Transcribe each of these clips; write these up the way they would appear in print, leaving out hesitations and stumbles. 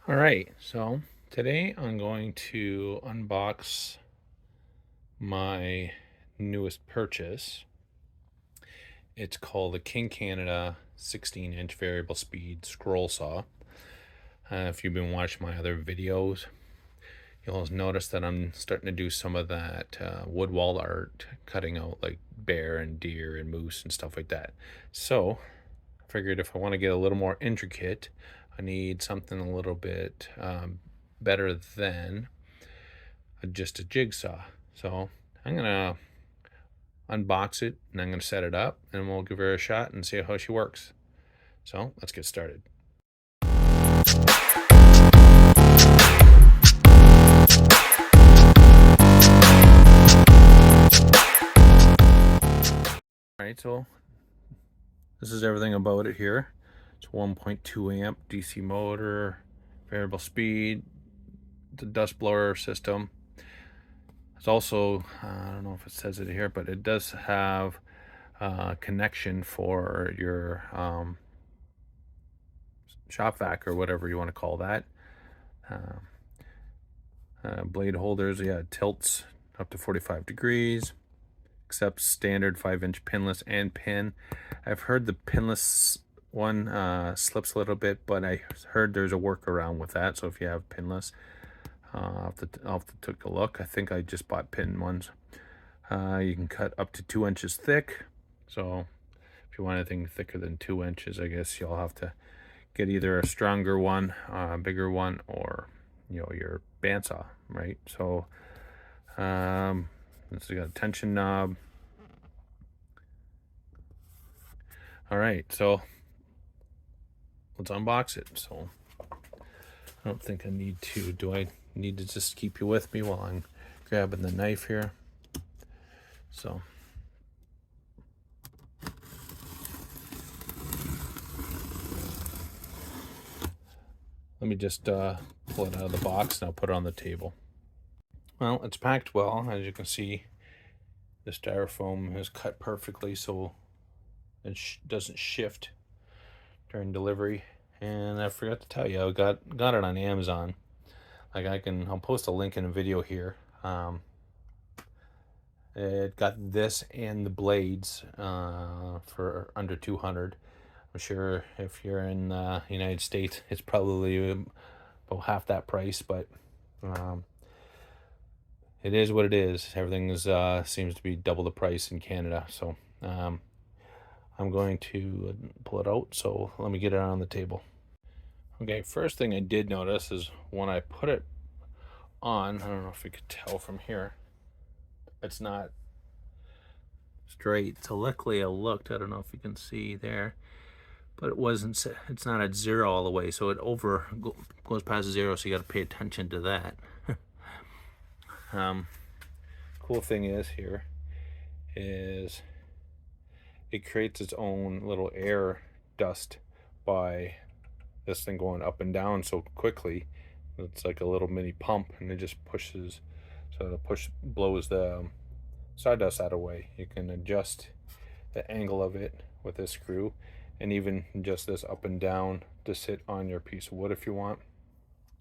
All right, so today I'm going to unbox my newest purchase. It's called the King Canada 16-inch variable speed scroll saw. If you've been watching my other videos, you'll notice that I'm starting to do some of that wood wall art, cutting out like bear and deer and moose and stuff like that. So I figured if I want to get a little more intricate, I need something a little bit better than just a jigsaw. So I'm gonna unbox it and I'm gonna set it up and we'll give her a shot and see how she works. So let's get started. All right, so this is everything about it here. It's 1.2 amp DC motor, variable speed, the dust blower system. It's also, I don't know if it says it here, but it does have a connection for your shop vac or whatever you want to call that. Blade holders, yeah, tilts up to 45 degrees, accepts standard 5-inch pinless and pin. I've heard the pinless one slips a little bit, but I heard there's a workaround with that. So if you have pinless, I'll have to take a look. I think I just bought pin ones. You can cut up to 2 inches thick. So if you want anything thicker than 2 inches, I guess you'll have to get either a stronger one, a bigger one, or your bandsaw, right? So this has got a tension knob. All right, so let's unbox it. So I don't think I need to. Do I need to just keep you with me while I'm grabbing the knife here? So let me just pull it out of the box and I'll put it on the table. Well, it's packed well. As you can see, the styrofoam is cut perfectly so it doesn't shift during delivery. And I forgot to tell you, I got it on Amazon. Like I'll post a link in a video here. It got this and the blades for under 200. I'm sure if you're in the United States, it's probably about half that price, but it is what it is. Everything is seems to be double the price in Canada. So I'm going to pull it out. So let me get it on the table. Okay, first thing I did notice is when I put it on, I don't know if you could tell from here, it's not straight. So luckily I looked, I don't know if you can see there, but it's not at zero all the way. So it goes past zero. So you got to pay attention to that. Cool thing is here is it creates its own little air dust by this thing going up and down so quickly. It's like a little mini pump and it just pushes, so the blows the sawdust out of the way. You can adjust the angle of it with this screw and even adjust this up and down to sit on your piece of wood if you want,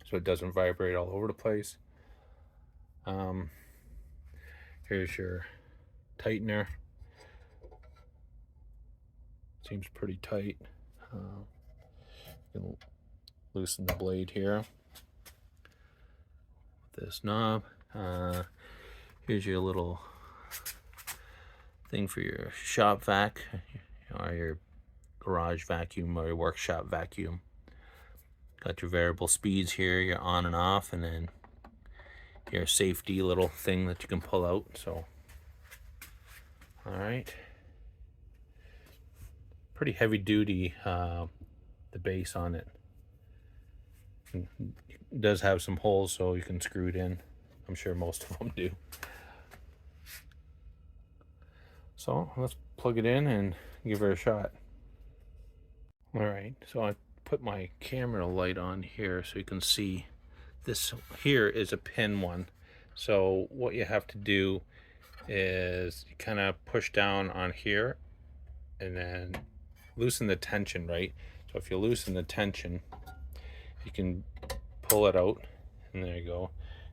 so it doesn't vibrate all over the place. Here's your tightener. Seems pretty tight. You can loosen the blade here with this knob. Here's your little thing for your shop vac, or your garage vacuum, or your workshop vacuum. Got your variable speeds here, your on and off, and then your safety little thing that you can pull out. So all right, pretty heavy duty, the base on it. It does have some holes so you can screw it in. I'm sure most of them do. So let's plug it in and give her a shot. All right, so I put my camera light on here so you can see this. Here is a pin one. So what you have to do is you kind of push down on here and then loosen the tension, right? So if you loosen the tension, you can pull it out, and there you go.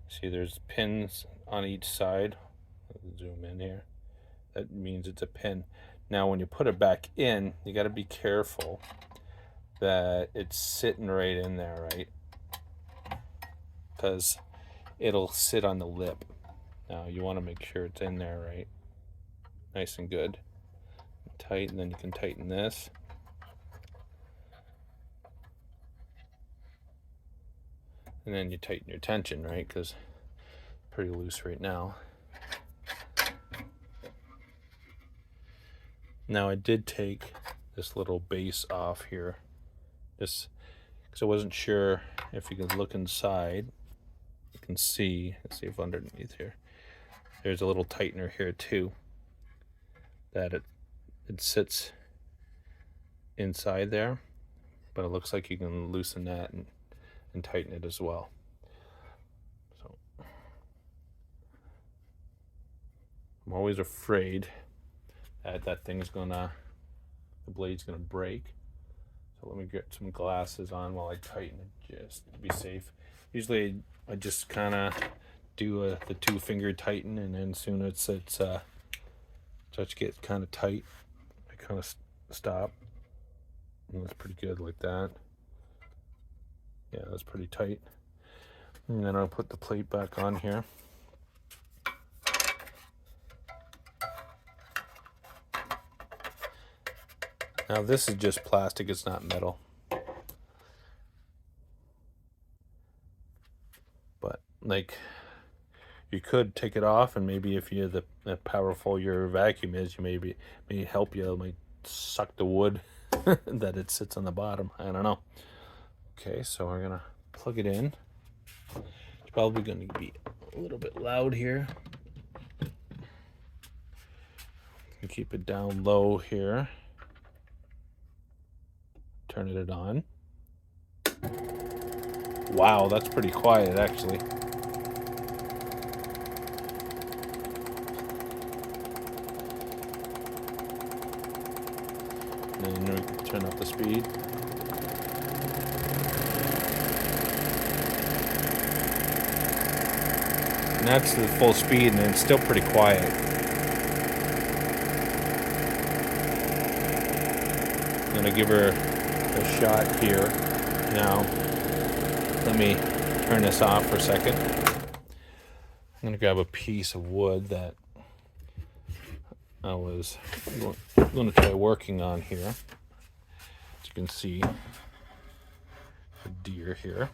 See, there's pins on each side. Let's zoom in here. That means it's a pin. Now when you put it back in, you got to be careful that it's sitting right in there, right? Because it'll sit on the lip. Now you want to make sure it's in there, right? Nice and good. Tight, and then you can tighten this. And then you tighten your tension, right? Because it's pretty loose right now. Now I did take this little base off here, just because I wasn't sure if you could look inside. You can see, let's see if underneath here, there's a little tightener here too, that it sits inside there, but it looks like you can loosen that and tighten it as well. So I'm always afraid that thing's the blade's gonna break. So let me get some glasses on while I tighten it, just to be safe. Usually I just kind of do the 2-finger tighten, and then as soon as it starts to get kind of tight, I kind of stop. And that's pretty good like that. Yeah, that's pretty tight. And then I'll put the plate back on here. Now this is just plastic, it's not metal. But like, you could take it off, and maybe if you're the powerful your vacuum is, you may help you, might suck the wood that it sits on the bottom. I don't know. Okay, so we're gonna plug it in. It's probably gonna be a little bit loud here. Keep it down low here. Turning it on. Wow, that's pretty quiet actually. And then we can turn up the speed. And that's the full speed, and it's still pretty quiet. I'm gonna give her a shot here. Now, let me turn this off for a second. I'm gonna grab a piece of wood that I was going to try working on here. As you can see, the deer here.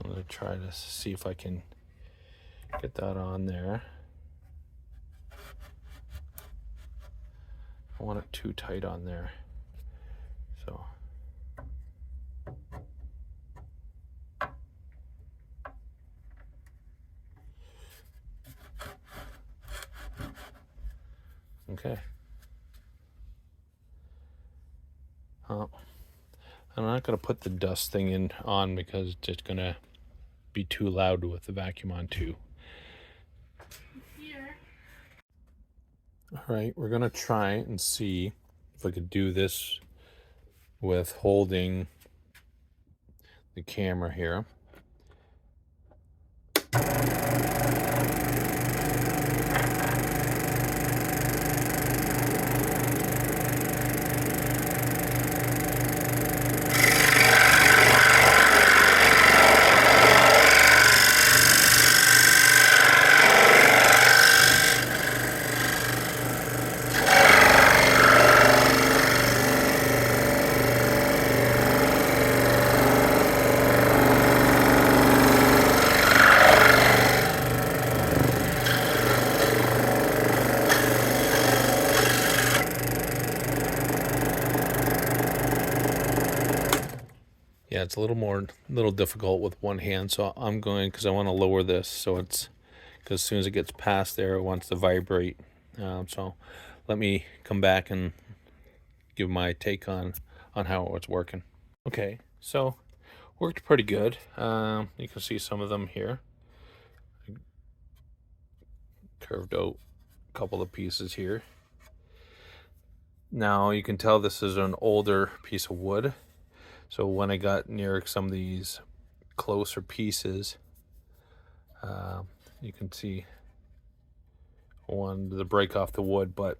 I'm going to try to see if I can get that on there. I want it too tight on there. So okay. I'm not going to put the dust thing on because it's just going to be too loud with the vacuum on too. Here. All right, we're going to try and see if I could do this with holding the camera here. Yeah, it's a little difficult with one hand, so I'm going, because I want to lower this, so it's, because as soon as it gets past there, it wants to vibrate. So let me come back and give my take on how it's working. Okay, so worked pretty good. You can see some of them here. I curved out a couple of pieces here. Now you can tell this is an older piece of wood. So when I got near some of these closer pieces. You can see one to break off the wood, but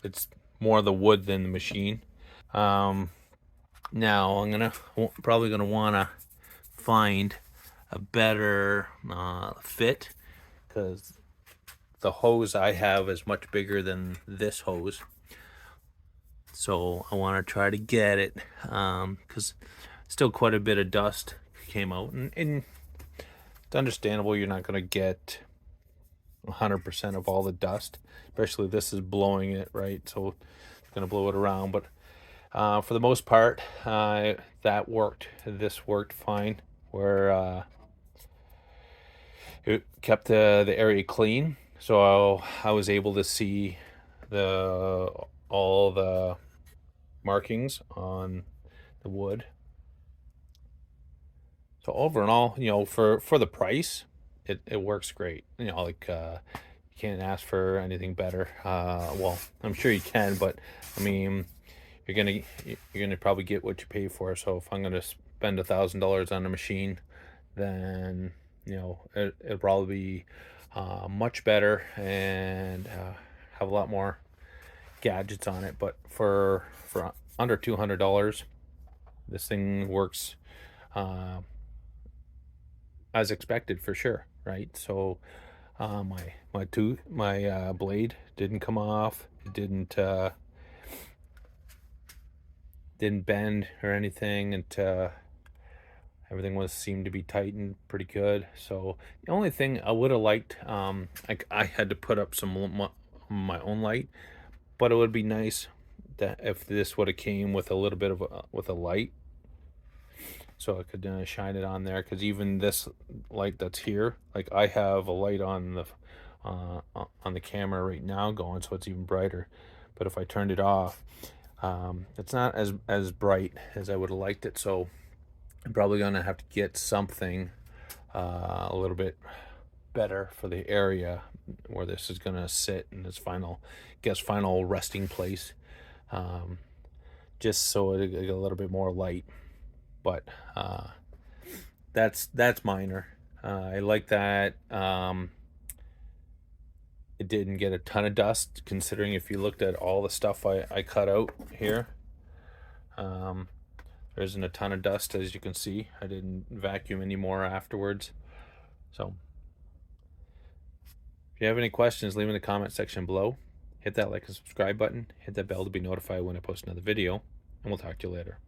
it's more the wood than the machine. Now I'm probably gonna wanna find a better fit, because the hose I have is much bigger than this hose. So I want to try to get it, because still quite a bit of dust came out, and it's understandable you're not going to get 100% of all the dust, especially this is blowing it, right? So it's going to blow it around, but for the most part, that worked. This worked fine, where it kept the area clean, so I was able to see all the markings on the wood. So over and all, for the price, it works great. Like, you can't ask for anything better. Well, I'm sure you can, but I mean, you're gonna probably get what you pay for. So if I'm gonna spend $1,000 on a machine, then it'll probably be much better and have a lot more gadgets on it. But for under $200, this thing works as expected, for sure, right? So my blade didn't come off. It didn't bend or anything, and everything seemed to be tightened pretty good. So the only thing I would have liked, I had to put up my own light, but it would be nice that if this would have came with a little bit of with a light, so I could shine it on there. Because even this light that's here, like, I have a light on the camera right now going, so it's even brighter. But if I turned it off, it's not as bright as I would have liked it. So I'm probably gonna have to get something a little bit better for the area where this is gonna sit in its final resting place, just so it get a little bit more light. But that's minor. I like that. It didn't get a ton of dust, considering if you looked at all the stuff I cut out here. There isn't a ton of dust, as you can see. I didn't vacuum anymore afterwards. So if you have any questions, leave in the comment section below. Hit that like and subscribe button. Hit that bell to be notified when I post another video. And we'll talk to you later.